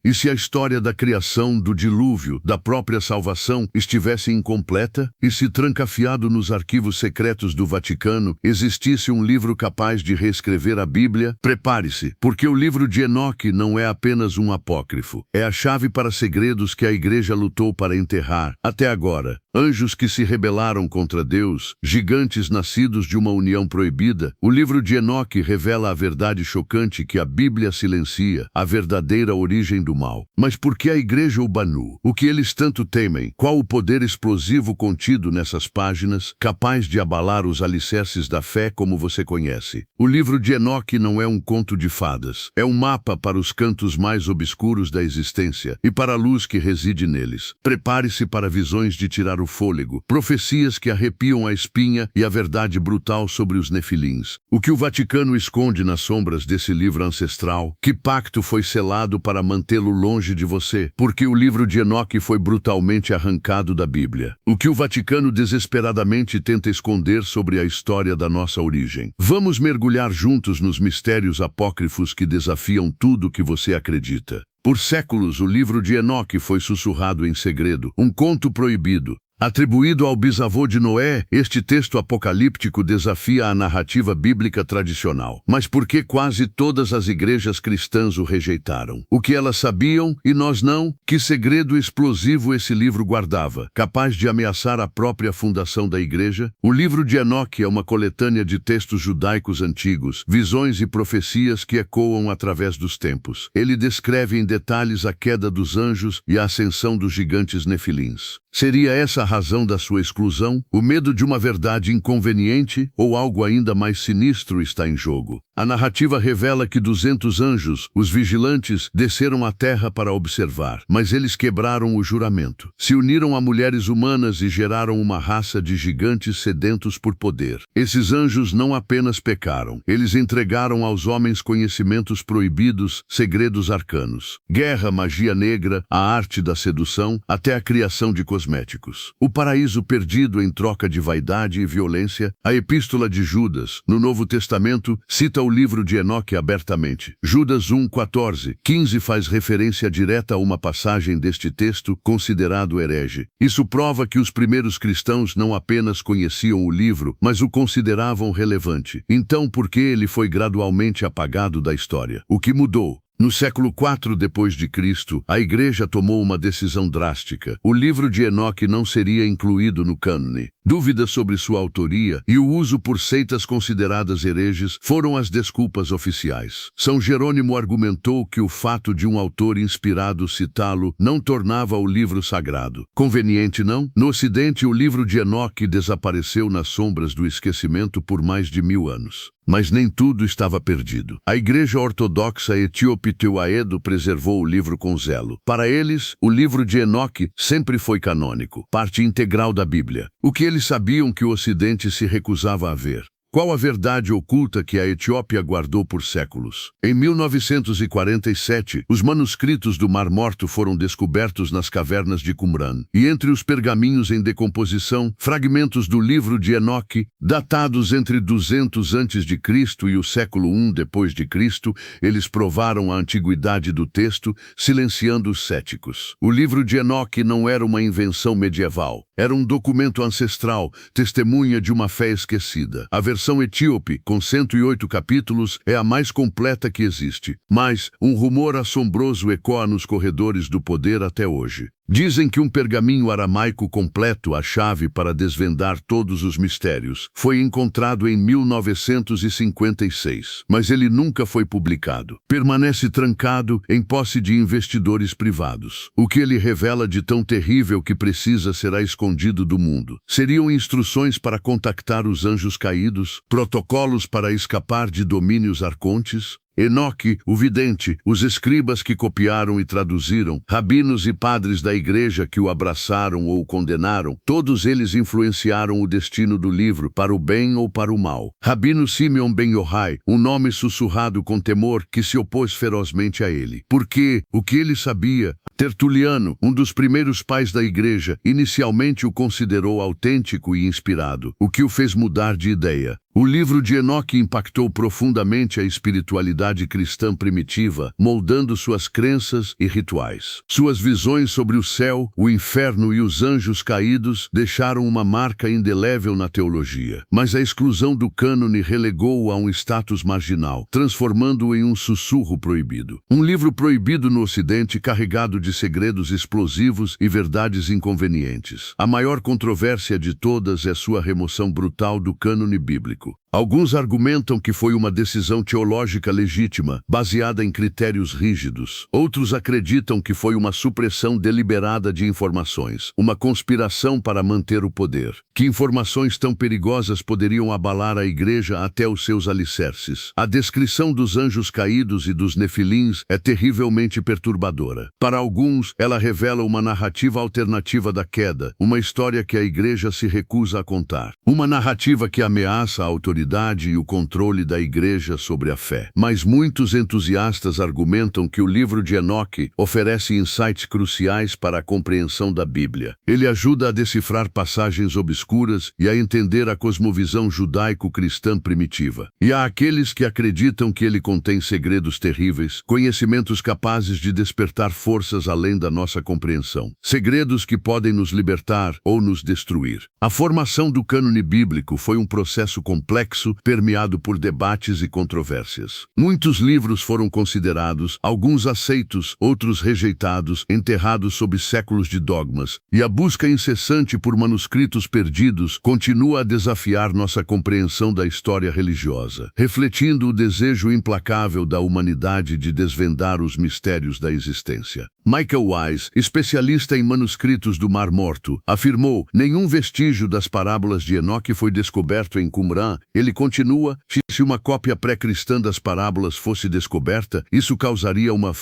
E se a história da criação, do dilúvio, da própria salvação estivesse incompleta? E se, trancafiado nos arquivos secretos do Vaticano, existisse um livro capaz de reescrever a Bíblia? Prepare-se, porque o livro de Enoque não é apenas um apócrifo. É a chave para segredos que a Igreja lutou para enterrar. Até agora, anjos que se rebelaram contra Deus, gigantes nascidos de uma união proibida. O livro de Enoque revela a verdade chocante que a Bíblia silencia, a verdadeira origem do mal. Mas por que a Igreja o baniu? O que eles tanto temem? Qual o poder explosivo contido nessas páginas, capaz de abalar os alicerces da fé como você conhece? O livro de Enoque não é um conto de fadas. É um mapa para os cantos mais obscuros da existência e para a luz que reside neles. Prepare-se para visões de tirar o fôlego, profecias que arrepiam a espinha e a verdade brutal sobre os nefilins. O que o Vaticano esconde nas sombras desse livro ancestral? Que pacto foi selado para mantê-lo longe de você? Porque o livro de Enoque foi brutalmente arrancado da Bíblia. O que o Vaticano desesperadamente tenta esconder sobre a história da nossa origem? Vamos mergulhar juntos nos mistérios apócrifos que desafiam tudo que você acredita. Por séculos, o livro de Enoque foi sussurrado em segredo, um conto proibido. Atribuído ao bisavô de Noé, este texto apocalíptico desafia a narrativa bíblica tradicional. Mas por que quase todas as igrejas cristãs o rejeitaram? O que elas sabiam e nós não? Que segredo explosivo esse livro guardava, capaz de ameaçar a própria fundação da igreja? O livro de Enoque é uma coletânea de textos judaicos antigos, visões e profecias que ecoam através dos tempos. Ele descreve em detalhes a queda dos anjos e a ascensão dos gigantes nefilins. Seria essa a razão da sua exclusão? O medo de uma verdade inconveniente ou algo ainda mais sinistro está em jogo? A narrativa revela que 200 anjos, os vigilantes, desceram à terra para observar, mas eles quebraram o juramento. Se uniram a mulheres humanas e geraram uma raça de gigantes sedentos por poder. Esses anjos não apenas pecaram, eles entregaram aos homens conhecimentos proibidos, segredos arcanos. Guerra, magia negra, a arte da sedução, até a criação de cosméticos. O paraíso perdido em troca de vaidade e violência. A Epístola de Judas, no Novo Testamento, cita o livro de Enoque abertamente. Judas 1:14, 15 faz referência direta a uma passagem deste texto considerado herege. Isso prova que os primeiros cristãos não apenas conheciam o livro, mas o consideravam relevante. Então, por que ele foi gradualmente apagado da história? O que mudou? No século IV depois de Cristo, a Igreja tomou uma decisão drástica. O livro de Enoque não seria incluído no cânone. Dúvidas sobre sua autoria e o uso por seitas consideradas hereges foram as desculpas oficiais. São Jerônimo argumentou que o fato de um autor inspirado citá-lo não tornava o livro sagrado. Conveniente, não? No Ocidente, o livro de Enoque desapareceu nas sombras do esquecimento por mais de 1000 anos. Mas nem tudo estava perdido. A Igreja Ortodoxa Etíope Tewahedo preservou o livro com zelo. Para eles, o livro de Enoque sempre foi canônico, parte integral da Bíblia. O que eles sabiam que o Ocidente se recusava a ver? Qual a verdade oculta que a Etiópia guardou por séculos? Em 1947, os manuscritos do Mar Morto foram descobertos nas cavernas de Qumran. E entre os pergaminhos em decomposição, fragmentos do livro de Enoque, datados entre 200 a.C. e o século I depois de Cristo, eles provaram a antiguidade do texto, silenciando os céticos. O livro de Enoque não era uma invenção medieval. Era um documento ancestral, testemunha de uma fé esquecida. A versão etíope, com 108 capítulos, é a mais completa que existe. Mas um rumor assombroso ecoa nos corredores do poder até hoje. Dizem que um pergaminho aramaico completo, a chave para desvendar todos os mistérios, foi encontrado em 1956, mas ele nunca foi publicado. Permanece trancado em posse de investidores privados. O que ele revela de tão terrível que precisa será escondido do mundo. Seriam instruções para contactar os anjos caídos, protocolos para escapar de domínios arcontes? Enoque, o vidente, os escribas que copiaram e traduziram, rabinos e padres da igreja que o abraçaram ou condenaram, todos eles influenciaram o destino do livro, para o bem ou para o mal. Rabino Simeon ben Yohai, um nome sussurrado com temor que se opôs ferozmente a ele. Porque o que ele sabia? Tertuliano, um dos primeiros pais da igreja, inicialmente o considerou autêntico e inspirado, o que o fez mudar de ideia. O livro de Enoque impactou profundamente a espiritualidade cristã primitiva, moldando suas crenças e rituais. Suas visões sobre o céu, o inferno e os anjos caídos deixaram uma marca indelével na teologia. Mas a exclusão do cânone relegou-o a um status marginal, transformando-o em um sussurro proibido. Um livro proibido no Ocidente, carregado de segredos explosivos e verdades inconvenientes. A maior controvérsia de todas é sua remoção brutal do cânone bíblico. Alguns argumentam que foi uma decisão teológica legítima, baseada em critérios rígidos. Outros acreditam que foi uma supressão deliberada de informações, uma conspiração para manter o poder. Que informações tão perigosas poderiam abalar a igreja até os seus alicerces. A descrição dos anjos caídos e dos nefilins é terrivelmente perturbadora. Para alguns, ela revela uma narrativa alternativa da queda, uma história que a igreja se recusa a contar. Uma narrativa que ameaça a autoridade e o controle da igreja sobre a fé. Mas muitos entusiastas argumentam que o livro de Enoque oferece insights cruciais para a compreensão da Bíblia. Ele ajuda a decifrar passagens obscuras e a entender a cosmovisão judaico-cristã primitiva. E há aqueles que acreditam que ele contém segredos terríveis, conhecimentos capazes de despertar forças além da nossa compreensão. Segredos que podem nos libertar ou nos destruir. A formação do cânone bíblico foi um processo complexo, permeado por debates e controvérsias. Muitos livros foram considerados, alguns aceitos, outros rejeitados, enterrados sob séculos de dogmas, e a busca incessante por manuscritos perdidos continua a desafiar nossa compreensão da história religiosa, refletindo o desejo implacável da humanidade de desvendar os mistérios da existência. Michael Wise, especialista em manuscritos do Mar Morto, afirmou: nenhum vestígio das parábolas de Enoque foi descoberto em Qumran. Ele continua: se uma cópia pré-cristã das parábolas fosse descoberta, isso causaria uma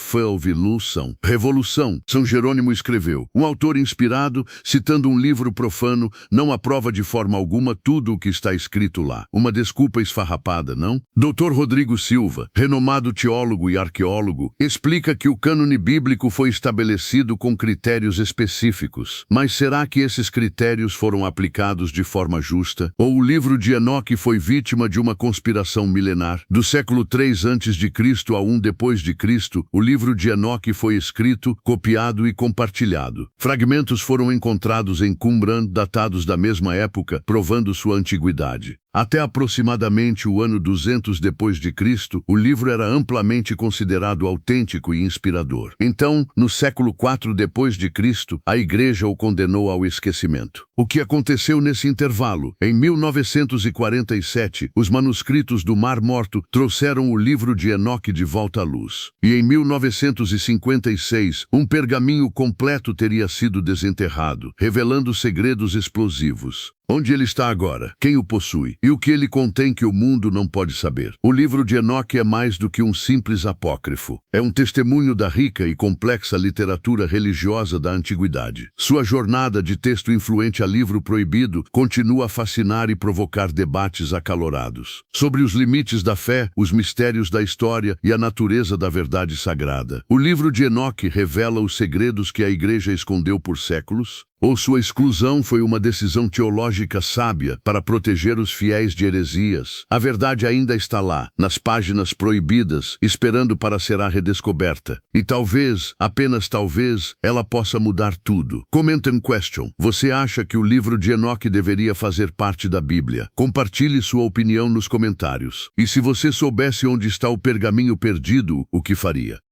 revolução. São Jerônimo escreveu: um autor inspirado, citando um livro profano, não aprova de forma alguma tudo o que está escrito lá. Uma desculpa esfarrapada, não? Dr. Rodrigo Silva, renomado teólogo e arqueólogo, explica que o cânone bíblico foi estabelecido com critérios específicos. Mas será que esses critérios foram aplicados de forma justa? Ou o livro de Enoque foi vítima de uma conspiração milenar? Do século 3 a.C. a 1 depois de Cristo, o livro de Enoque foi escrito, copiado e compartilhado. Fragmentos foram encontrados em Qumran, datados da mesma época, provando sua antiguidade. Até aproximadamente o ano 200 depois de Cristo, o livro era amplamente considerado autêntico e inspirador. Então, no século 4 depois de Cristo, a igreja o condenou ao esquecimento. O que aconteceu nesse intervalo? Em 1947, os manuscritos do Mar Morto trouxeram o livro de Enoque de volta à luz. E em 1956, um pergaminho completo teria sido desenterrado, revelando segredos explosivos. Onde ele está agora? Quem o possui? E o que ele contém que o mundo não pode saber? O livro de Enoque é mais do que um simples apócrifo. É um testemunho da rica e complexa literatura religiosa da antiguidade. Sua jornada de texto influente a livro proibido continua a fascinar e provocar debates acalorados. Sobre os limites da fé, os mistérios da história e a natureza da verdade sagrada. O livro de Enoque revela os segredos que a igreja escondeu por séculos? Ou sua exclusão foi uma decisão teológica sábia para proteger os fiéis de heresias? A verdade ainda está lá, nas páginas proibidas, esperando para ser redescoberta. E talvez, apenas talvez, ela possa mudar tudo. Comment and question. Você acha que o livro de Enoque deveria fazer parte da Bíblia? Compartilhe sua opinião nos comentários. E se você soubesse onde está o pergaminho perdido, o que faria?